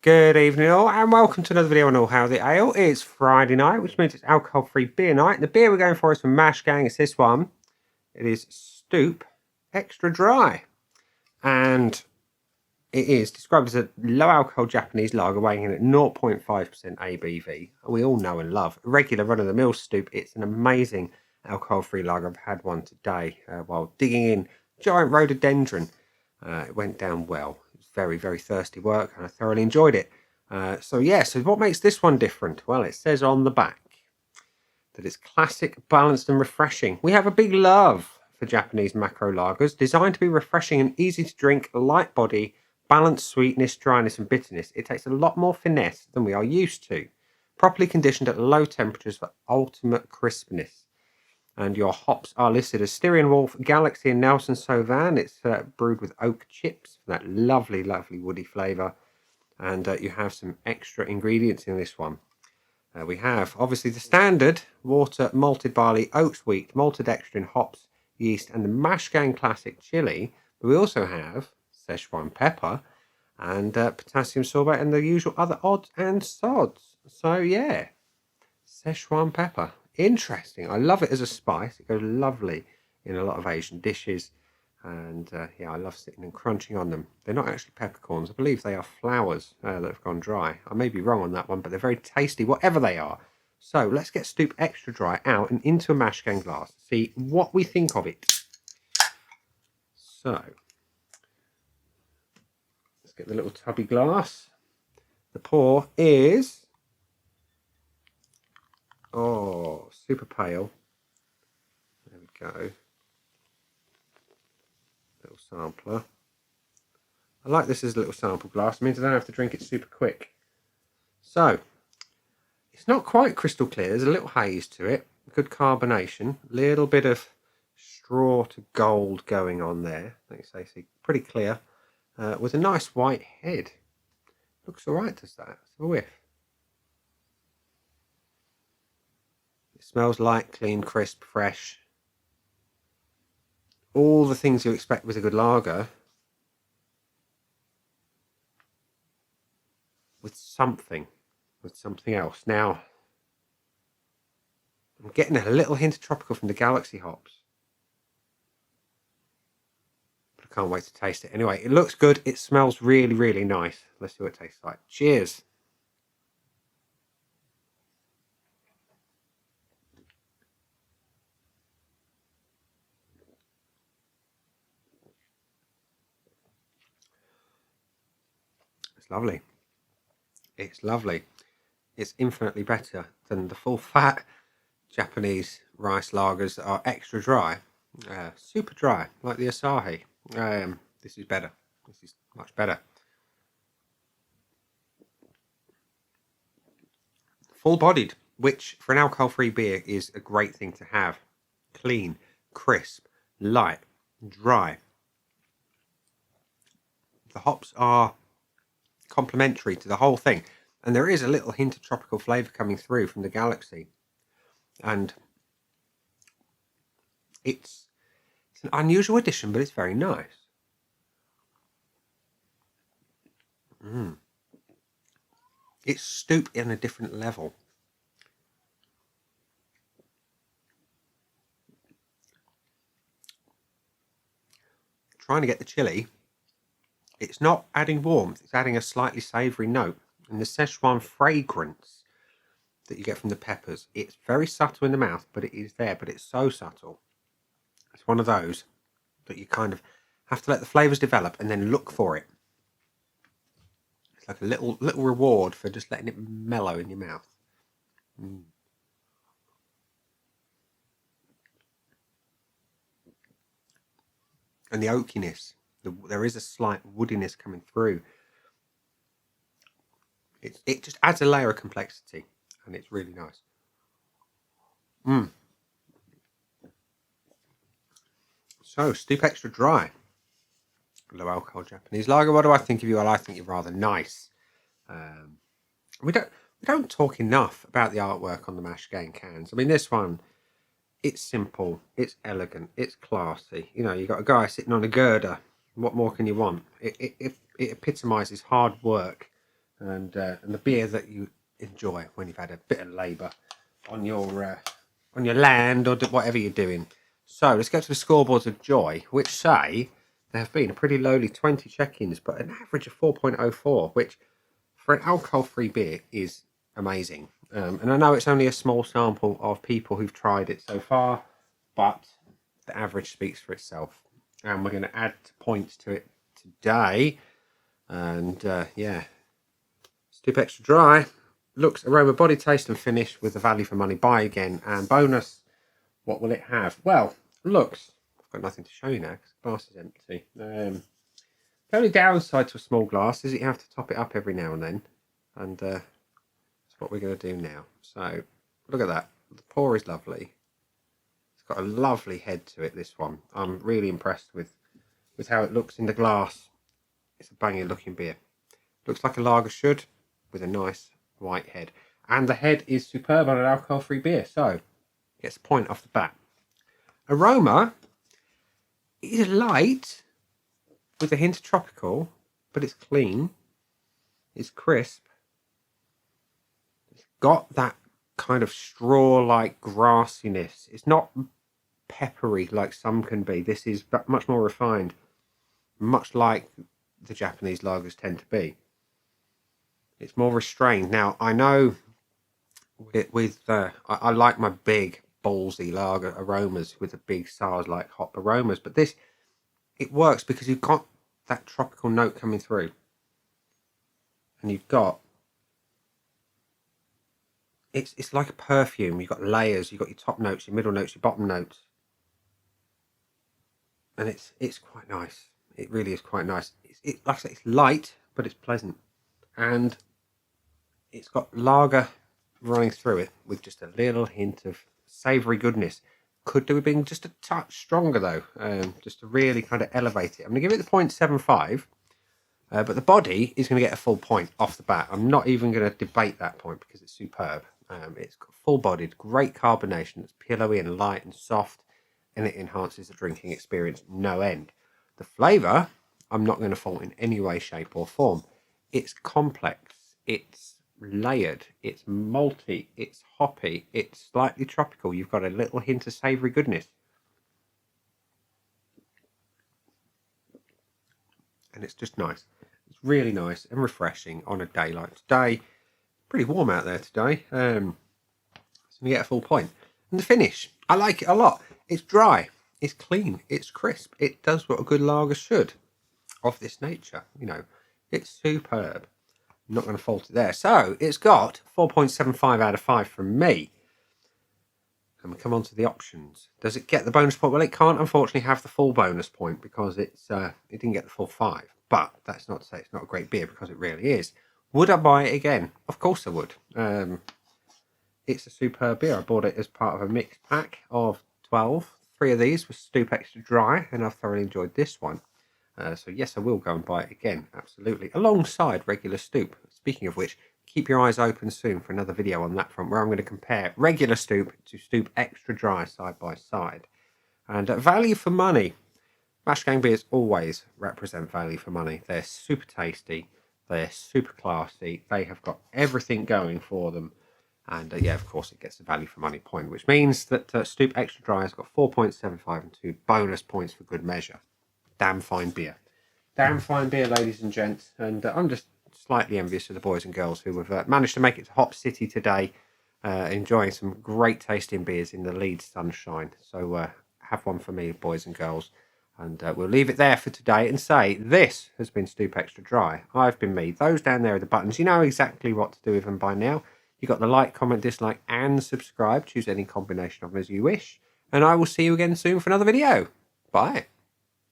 Good evening all, and welcome to another video on All How the Ale. It's Friday night, which means it's alcohol-free beer night. And the beer we're going for is from Mash Gang. It's this one. It is Stoop Extra Dry. And it is described as a low-alcohol Japanese lager weighing in at 0.5% ABV. We all know and love. A regular run-of-the-mill Stoop. It's an amazing alcohol-free lager. I've had one today while digging in giant rhododendron. It went down well. Very, very thirsty work, and I thoroughly enjoyed it. So what makes this one different? Well, it says on the back that it's classic, balanced, and refreshing. We have a big love for Japanese macro lagers, designed to be refreshing and easy to drink, light body, balanced sweetness, dryness, and bitterness. It takes a lot more finesse than we are used to. Properly conditioned at low temperatures for ultimate crispness. And your hops are listed as Styrian Wolf, Galaxy, and Nelson Sauvin. It's brewed with oak chips for that lovely, lovely woody flavour. And you have some extra ingredients in this one. We have, obviously, the standard water, malted barley, oats wheat, malted dextrin, hops, yeast, and the Mash Gang Classic chili. But we also have Szechuan pepper and potassium sorbate and the usual other odds and sods. So, yeah, Szechuan pepper. Interesting. I love it as a spice. It goes lovely in a lot of Asian dishes. And I love sitting and crunching on them. They're not actually peppercorns. I believe they are flowers that have gone dry. I may be wrong on that one, but they're very tasty, whatever they are. So let's get Stoop Extra Dry out and into a Mash Gang glass. See what we think of it. So let's get the little tubby glass. The pour is... oh, super pale. There we go. Little sampler. I like this as a little sample glass. It means I don't have to drink it super quick. So, it's not quite crystal clear. There's a little haze to it. Good carbonation. Little bit of straw to gold going on there. Like I say, see, pretty clear. With a nice white head. Looks alright, does that? It's a whiff. It smells light, clean, crisp, fresh. All the things you expect with a good lager. With something else. Now, I'm getting a little hint of tropical from the Galaxy hops. But I can't wait to taste it. Anyway, it looks good. It smells really, really nice. Let's see what it tastes like. Cheers. It's lovely. It's lovely. It's infinitely better than the full fat Japanese rice lagers that are extra dry. Super dry, like the Asahi. This is better. This is much better. Full-bodied, which for an alcohol-free beer is a great thing to have. Clean, crisp, light, dry. The hops are complementary to the whole thing. And there is a little hint of tropical flavour coming through from the Galaxy. And it's an unusual addition, but it's very nice. It's Stoop in a different level. Trying to get the chili. It's not adding warmth, it's adding a slightly savoury note. And the Szechuan fragrance that you get from the peppers, it's very subtle in the mouth, but it is there, but it's so subtle. It's one of those that you kind of have to let the flavours develop and then look for it. It's like a little reward for just letting it mellow in your mouth. And the oakiness. There is a slight woodiness coming through. It just adds a layer of complexity, and it's really nice. So, Stoop Extra Dry. Low alcohol Japanese lager. What do I think of you? Well, I think you're rather nice. We don't talk enough about the artwork on the Mash Gang cans. I mean, this one, it's simple, it's elegant, it's classy. You know, you got a guy sitting on a girder. What more can you want? It epitomises hard work and the beer that you enjoy when you've had a bit of labour on your land or whatever you're doing. So let's get to the scoreboards of joy, which say there have been a pretty lowly 20 check-ins, but an average of 4.04, which for an alcohol-free beer is amazing. And I know it's only a small sample of people who've tried it so far, but the average speaks for itself. And we're going to add points to it today. And yeah, Stoop Extra Dry. Looks, aroma, body, taste and finish with the value for money buy again. And bonus, what will it have? Well, looks, I've got nothing to show you now because the glass is empty. The only downside to a small glass is that you have to top it up every now and then. And that's what we're going to do now. So, look at that. The pour is lovely. It's got a lovely head to it, this one. I'm really impressed with how it looks in the glass. It's a banging looking beer. Looks like a lager should, with a nice white head. And the head is superb on an alcohol-free beer, so gets a point off the bat. Aroma is light, with a hint of tropical, but it's clean. It's crisp. It's got that kind of straw-like grassiness. It's not peppery like some can be. This is much more refined, much like the Japanese lagers tend to be. It's more restrained. Now, I know I like my big ballsy lager aromas with the big SARS-like hop aromas, but this, it works because you've got that tropical note coming through. And you've got, it's like a perfume. You've got layers, you've got your top notes, your middle notes, your bottom notes. And it's quite nice. It really is quite nice. Like I say, it's light, but it's pleasant. And it's got lager running through it with just a little hint of savoury goodness. Could do with being just a touch stronger though, just to really kind of elevate it. I'm going to give it the 0.75, but the body is going to get a full point off the bat. I'm not even going to debate that point because it's superb. It's got full-bodied, great carbonation. It's pillowy and light and soft, and it enhances the drinking experience no end. The flavour, I'm not going to fault in any way, shape or form. It's complex, it's layered, it's malty, it's hoppy, it's slightly tropical. You've got a little hint of savoury goodness. And it's just nice. It's really nice and refreshing on a day like today. Pretty warm out there today. So you get a full point. And the finish, I like it a lot. It's dry, it's clean, it's crisp. It does what a good lager should of this nature. You know, it's superb. I'm not going to fault it there. So it's got 4.75 out of 5 from me. And we come on to the options. Does it get the bonus point? Well, it can't unfortunately have the full bonus point because it didn't get the full 5. But that's not to say it's not a great beer, because it really is. Would I buy it again? Of course I would. It's a superb beer. I bought it as part of a mixed pack of 12. 3 of these were Stoop Extra Dry, and I've thoroughly enjoyed this one. So yes, I will go and buy it again, absolutely, alongside regular Stoop. Speaking of which, keep your eyes open soon for another video on that front, where I'm going to compare regular Stoop to Stoop Extra Dry side by side. And value for money. Mash Gang beers always represent value for money. They're super tasty, they're super classy, they have got everything going for them. And yeah, of course, it gets the value for money point, which means that Stoop Extra Dry has got 4.75 and 2 bonus points for good measure. Damn fine beer. Damn fine beer, ladies and gents. And I'm just slightly envious of the boys and girls who have managed to make it to Hop City today, enjoying some great tasting beers in the Leeds sunshine. So have one for me, boys and girls. And we'll leave it there for today and say this has been Stoop Extra Dry. I've been me. Those down there are the buttons. You know exactly what to do with them by now. You've got the like, comment, dislike, and subscribe. Choose any combination of them as you wish. And I will see you again soon for another video. Bye.